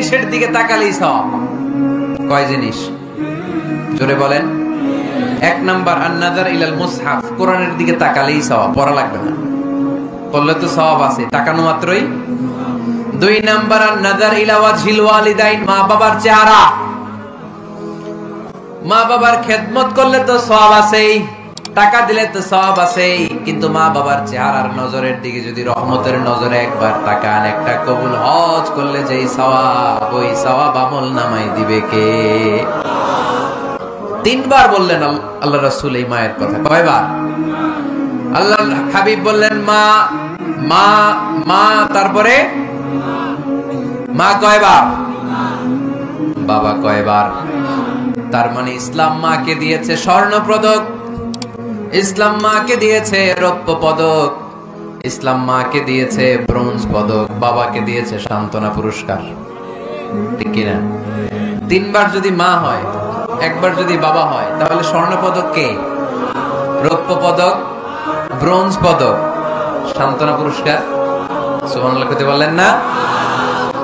জিনিসের দিকে তাকালেই সওয়াব। কয় জিনিস? জোরে বলেন। এক নাম্বার আন-নাযার ইলাল মুসহাফ, কোরআনের দিকে তাকালেই সওয়াব, পড়া লাগবে না, পড়লে তো সওয়াব আছে, তাকানো মাত্রই। দুই নাম্বার আন-নাযার ইলা ওয়াজহিল ওয়ালিদাইন, মা বাবার চেহারা, মা বাবার খেদমত করলে তো সওয়াব আছেই, টাকা দিলে তো সওয়াব আছেই, কিন্তু মা বাবার চেহারার নজরের দিকে যদি রহমতের নজরে একবার তাকান, একটা কবুল হজ করলে যেই সওয়াব, ওই সওয়াব আমল নামাই দিবে কে? তিনবার বললেন আল্লাহ রাসূল এই মায়ের কথা। কয়বার? আল্লাহর হাবিব বললেন মা মা মা, তারপরে মা কয়বার? বাবা কয়বার? তার মানে ইসলাম মাকে দিয়েছে স্বর্ণ পদক, ইসলাম মাকে দিয়েছে রৌপ্য পদক, ইসলাম মাকে দিয়েছে ব্রোঞ্জ পদক, বাবাকে দিয়েছে সান্ত্বনা পুরস্কার। ঠিক কিনা? তিনবার যদি মা হয়, একবার যদি বাবা হয়, তাহলে স্বর্ণ পদক কে? রৌপ্য পদক, ব্রোঞ্জ পদক, সান্ত্বনা পুরস্কার। সুবহানাল্লাহ কইতে বললেন না?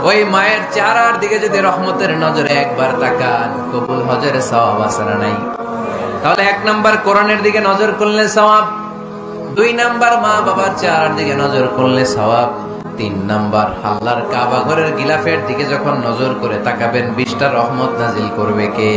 ওই মায়ের চেহারার দিকে যদি রহমতের নজরে একবার তাকান, কবুল হজের সওয়াব আছে না নাই? তাহলে এক নাম্বার কোরআনের দিকে নজর করলে সওয়াব, দুই নাম্বার মা বাবার চেহারার দিকে নজর করলে সওয়াব, তিন নাম্বার আল্লাহর কাবা ঘরের গিলাফের দিকে যখন নজর করে তাকাবেন, 20টা রহমত নাজিল করবে কে?